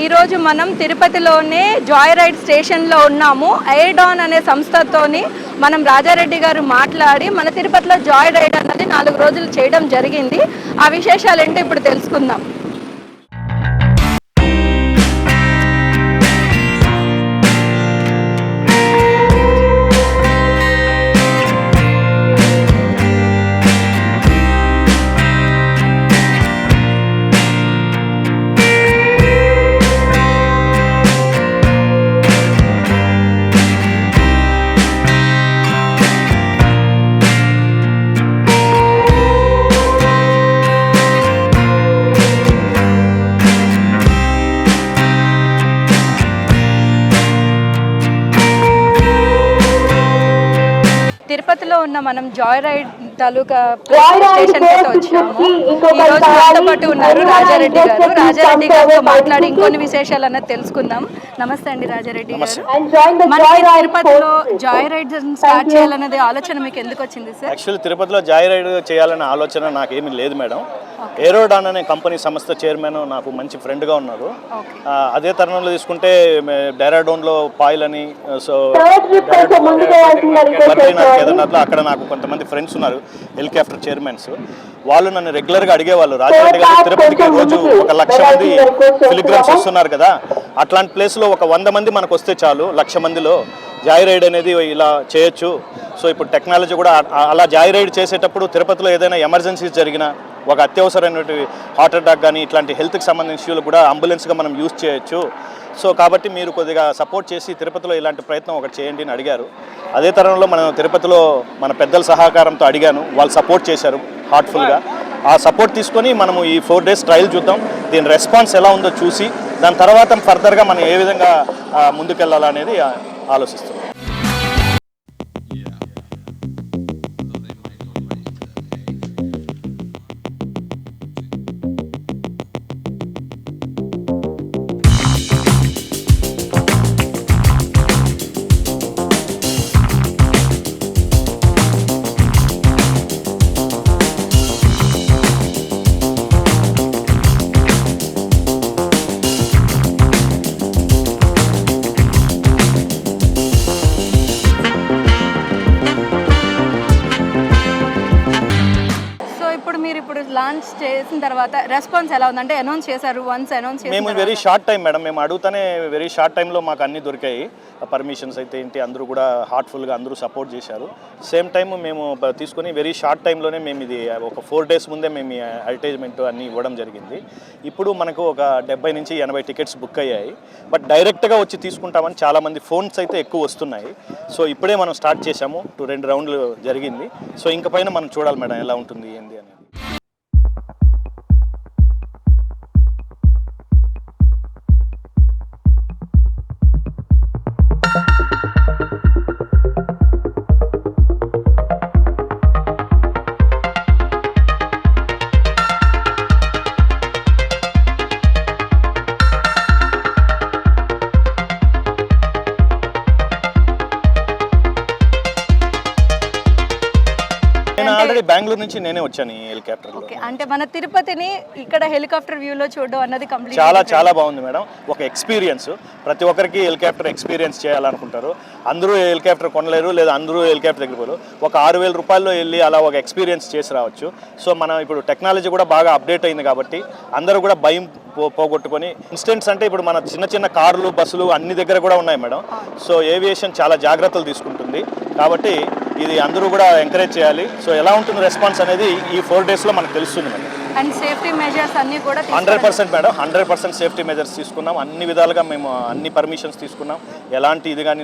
ఈరోజు మనం తిరుపతిలోనే Joy ride స్టేషన్లో ఉన్నాము. ఎయిర్డాన్ అనే సంస్థతోని మనం రాజారెడ్డి గారు మాట్లాడి మన తిరుపతిలో జాయ్ రైడ్ అన్నది 4 రోజులు చేయడం జరిగింది. ఆ విశేషాలు ఏంటో ఇప్పుడు తెలుసుకుందాం. తిరుపతిలో ఉన్న మనం జాయ్ రైడ్ తాలూకా స్టేషన్ అయితే వచ్చాము. ఈ రోజు మనతో పాటు ఉన్నారు రాజారెడ్డి గారు. రాజారెడ్డి గారితో మాట్లాడి ఇంకొన్ని విశేషాలు అన్నది తెలుసుకుందాం. నమస్తే అండి రాజారెడ్డి గారు. మనకి తిరుపతిలో జాయ్ రైడ్ స్టార్ట్ చేయాలన్నది ఆలోచన మీకు ఎందుకు వచ్చింది సార్? యాక్చువల్లీ తిరుపతిలో జాయ్ రైడ్ చేయాలనే ఆలోచన నాకేమీ లేదు మేడం. ఎయిర్డాన్ అనే కంపెనీ సంస్థ చైర్మన్ నాకు మంచి ఫ్రెండ్గా ఉన్నారు. అదే తరుణంలో తీసుకుంటే డెహ్రాడూన్లో పాయిల్ అని, సో బద్రీనాథ్, కేదార్నాథ్లో అక్కడ నాకు కొంతమంది ఫ్రెండ్స్ ఉన్నారు హెలికాప్టర్ చైర్మన్స్. వాళ్ళు నన్ను రెగ్యులర్గా అడిగేవాళ్ళు, రాజారెడ్డి గారు తిరుపతికి రోజు 1,00,000 మంది పిలిగ్రిమ్స్ వస్తున్నారు కదా, అట్లాంటి ప్లేస్లో ఒక 100 మంది మనకు వస్తే చాలు, 1,00,000 మందిలో జాయ్ రైడ్ అనేది ఇలా చేయొచ్చు. సో ఇప్పుడు టెక్నాలజీ కూడా అలా జాయ్ రైడ్ చేసేటప్పుడు తిరుపతిలో ఏదైనా ఎమర్జెన్సీస్ జరిగినా, ఒక అత్యవసరమైన హార్ట్ అటాక్ కానీ ఇట్లాంటి హెల్త్కి సంబంధించిన ఇష్యూలు కూడా అంబులెన్స్గా మనం యూజ్ చేయొచ్చు. సో కాబట్టి మీరు కొద్దిగా సపోర్ట్ చేసి తిరుపతిలో ఇలాంటి ప్రయత్నం ఒకటి చేయండి అని అడిగారు. అదే తరుణంలో మనం తిరుపతిలో మన పెద్దల సహకారంతో అడిగాను, వాళ్ళు సపోర్ట్ చేశారు హార్ట్ఫుల్గా. ఆ సపోర్ట్ తీసుకొని మనము ఈ 4 days ట్రయల్ చూద్దాం, దీని రెస్పాన్స్ ఎలా ఉందో చూసి దాని తర్వాత ఫర్దర్గా మనం ఏ విధంగా ముందుకెళ్ళాలనేది ఆలోచిస్తున్నాం. ఇప్పుడు లాంచ్ చేసిన తర్వాత రెస్పాన్స్ ఎలా ఉంది? అంటే అనౌన్స్ చేశారు, వన్స్ అనౌన్స్ చేశారు. మేము వెరీ షార్ట్ టైం మేడం, మేము అడుగుతానే వెరీ షార్ట్ టైంలో మాకు అన్నీ దొరికాయి. పర్మిషన్స్ అయితే ఏంటి, అందరూ కూడా హార్ట్ఫుల్గా అందరూ సపోర్ట్ చేశారు. సేమ్ టైం మేము తీసుకొని వెరీ షార్ట్ టైంలోనే మేము ఇది ఒక 4 days ముందే మేము అడ్వర్టైజ్మెంట్ అన్నీ ఇవ్వడం జరిగింది. ఇప్పుడు మనకు ఒక 70 నుంచి 80 టికెట్స్ బుక్ అయ్యాయి. బట్ డైరెక్ట్గా వచ్చి తీసుకుంటామని చాలామంది ఫోన్స్ అయితే ఎక్కువ వస్తున్నాయి. సో ఇప్పుడే మనం స్టార్ట్ చేసాము, 2 రౌండ్లు జరిగింది. సో ఇంక పైన మనం చూడాలి మేడం ఎలా ఉంటుంది ఏంది అనేది. ఆల్రెడీ బెంగళూరు నుంచి నేనే వచ్చాను ఈ హెలికాప్టర్. అంటే మన తిరుపతిని ఇక్కడ హెలికాప్టర్ వ్యూలో చూడడం అన్నది కంప్లీట్ చాలా బాగుంది మేడం. ఒక ఎక్స్పీరియన్స్, ప్రతి ఒక్కరికి హెలికాప్టర్ ఎక్స్పీరియన్స్ చేయాలనుకుంటారు. అందరూ హెలికాప్టర్ కొనలేరు, లేదా అందరూ హెలికాప్టర్ దగ్గర పోరు. ఒక 6,000 రూపాయల్లో వెళ్ళి అలా ఒక ఎక్స్పీరియన్స్ చేసి రావచ్చు. సో మనం ఇప్పుడు టెక్నాలజీ కూడా బాగా అప్డేట్ అయింది కాబట్టి అందరూ కూడా భయం పోగొట్టుకొని ఇన్స్టెంట్స్ అంటే ఇప్పుడు మన చిన్న కార్లు, బస్సులు అన్ని దగ్గర కూడా ఉన్నాయి మేడం. సో ఏవియేషన్ చాలా జాగ్రత్తలు తీసుకుంటుంది కాబట్టి ఇది అందరూ కూడా ఎంకరేజ్ చేయాలి. సో ఎలా ఉంటుంది రెస్పాన్స్ అనేది ఈ 4 daysలో మనకు తెలుస్తుంది మేడం. అండ్ సేఫ్టీ మెజర్స్ అన్ని కూడా 100% మేడం, 100% సేఫ్టీ మెజర్స్ తీసుకున్నాం. అన్ని విధాలుగా మేము అన్ని పర్మిషన్స్ తీసుకున్నాం. ఎలాంటి ఇది కానీ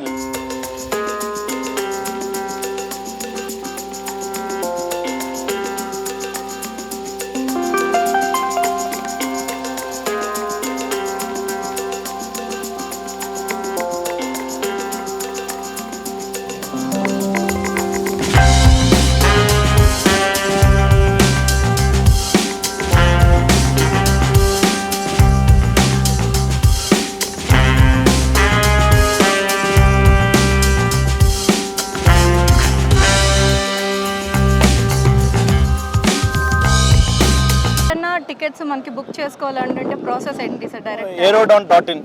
టికెట్స్ మనకి బుక్ చేసుకోవాలంటే ప్రాసెస్ ఏంటి సార్? డైరెక్ట్ aerodon.in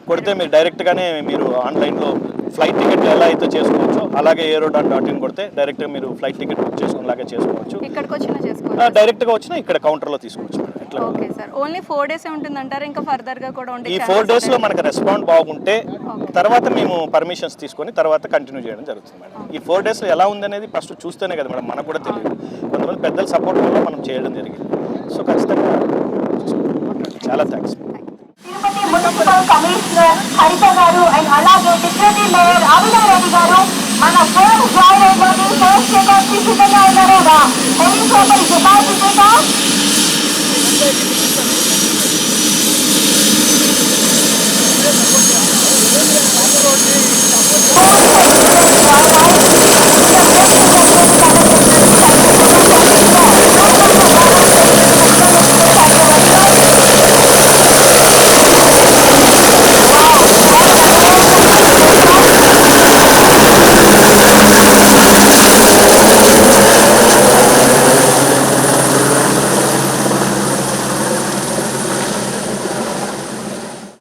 కొడితే మీరు డైరెక్ట్గానే మీరు ఆన్లైన్లో ఫ్లైట్ టికెట్లు ఎలా అయితే చేసుకోవచ్చో అలాగే aerodon.in కొడితే డైరెక్ట్గా మీరు ఫ్లైట్ టికెట్ బుక్ చేసుకునేలాగా చేసుకోవచ్చు. ఇక్కడికి వచ్చినా చేసుకోవచ్చు? డైరెక్ట్గా వచ్చినా ఇక్కడ కౌంటర్లో తీసుకోవచ్చు. ఎట్లా ఓకే సార్. ఓన్లీ 4 days ఉంటుందంటారా? ఇంకా ఫర్దర్గా కూడా ఉంటే ఈ 4 daysలో మనకు రెస్పాండ్ బాగుంటే తర్వాత మేము పర్మిషన్స్ తీసుకొని తర్వాత కంటిన్యూ చేయడం జరుగుతుంది మేడం. ఈ 4 daysలో ఎలా ఉందనేది ఫస్ట్ చూస్తేనే కదా మేడం మనకు కూడా తెలియదు. కొంతమంది పెద్దల సపోర్ట్ వల్ల మనం చేయడం జరిగింది. సో ఖచ్చితంగా చాలా థ్యాంక్స్. తిరుపతి మున్సిపల్ కమిషనర్ హరిత గారు అండ్ అలాగే డిప్యూటీ మేయర్ అభినయరెడ్డి గారు మన ఫోన్ జాయిన్ అయిపోయి ఫస్ట్ చెకప్ సిద్ధంగా ఉన్నారా? పోలీస్ లోపలి డిపాజిట్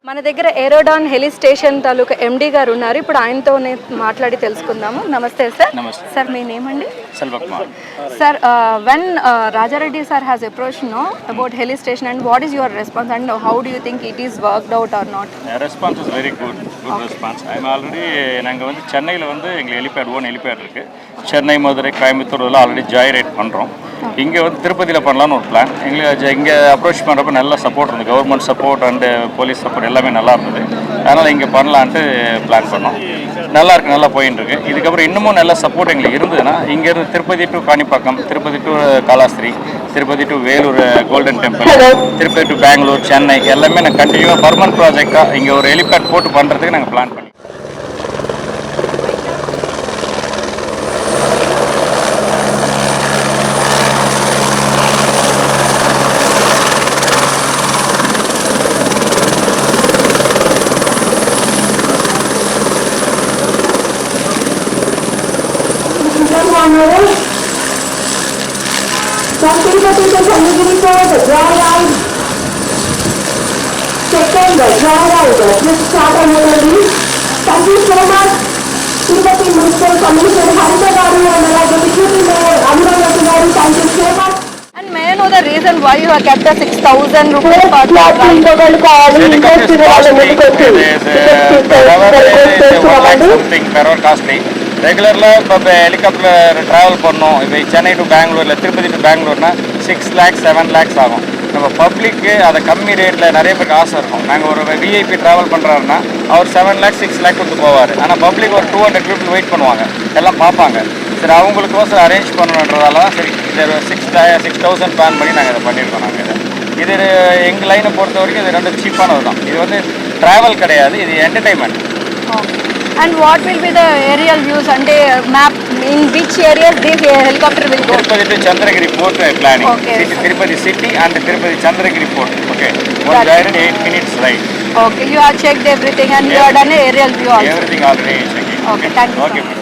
మన దగ్గర ఏరోడాన్ హెలి స్టేషన్ తాలూకా ఎండి గారు ఉన్నారు. ఇప్పుడు ఆయనతోనే మాట్లాడి తెలుసుకుందాము. నమస్తే సార్. నమస్తే సార్, మీ నేమ్ అండి? Selvakumar. Sir, when Rajareddy sir has approached about heli station, and what is your response and how do you think it is worked out or not? Response is very good response. I'm already நாங்கள் வந்து சென்னையில் வந்து எங்களுக்கு helipad own helipad இருக்குது. சென்னை, மதுரை, கோயம்புத்தூர் இதெல்லாம் already Joy right பண்ணுறோம். இங்கே வந்து திருப்பதியில் பண்ணலான்னு ஒரு பிளான். எங்களுக்கு இங்கே அப்ரோச் பண்ணுறப்ப நல்ல சப்போர்ட் இருந்தது. Government support and police support எல்லாமே நல்லா இருந்தது. அதனால் இங்கே பண்ணலான்ட்டு பிளான் பண்ணோம். நல்லா இருக்குது, நல்லா போயின்னு இருக்கு. இதுக்கப்புறம் இன்னமும் நல்ல சப்போர்ட் எங்களுக்கு இருந்ததுன்னா இங்கேருந்து Tirupati to Kanipakam, Tirupati to Kalahasti, Tirupati to Vellore golden temple, Tirupati to Bangalore, Chennai எல்லாமே நாங்கள் கண்டினியூவாக பர்மனன்ட் ப்ராஜெக்டாக இங்கே ஒரு ஹெலிபேட் போட்டு பண்ணுறதுக்கு நாங்கள் பிளான் பண்ணி. From Tirupati to Chandragiri for the joyride. Second, the joyride just started already. Thank you so much, Tirupati Municipal Commissioner Harita Garu and the Deputy Mayor Anuradha Garu. Thank you so much. And may I know the reason why you have kept a 6,000 rupees per ride? Costly. ரெகுலரில் இப்போ ஹெலிகாப்டரில் travel பண்ணோம். இப்போ Chennai to பெங்களூரில், Tirupati to பெங்களூர்னா 6 lakhs 7 lakhs ஆகும். நம்ம பப்ளிக்கு அதை கம்மி ரேட்டில் நிறைய பேருக்கு ஆசை இருக்கும். நாங்கள் ஒரு விஐபி ட்ராவல் பண்ணுறாருன்னா அவர் 7 lakhs 6 lakhs கொடுத்து போவார். ஆனால் பப்ளிக் ஒரு 200 people வெயிட் பண்ணுவாங்க, எல்லாம் பார்ப்பாங்க. சரி, அவங்களுக்கோசம் அரேஞ்ச் பண்ணணுன்றதால தான் சரி இது 6,000 பிளான் பண்ணி நாங்கள் இதை பண்ணியிருக்கோம். நாங்கள் இது எங்கள் லைனை பொறுத்த வரைக்கும் இது ரெண்டு சீப்பானது தான். இது வந்து ட்ராவல் கிடையாது, இது entertainment. And what will be the aerial views and map in which areas this helicopter will go? Tirupati to Chandragiri Port planning. Okay. Tirupati city and Tirupati Chandragiri Port. Okay. One guided 8 minutes ride. Okay, you have checked everything and you have done an aerial view also. Everything already checking. Okay, thank you. Okay.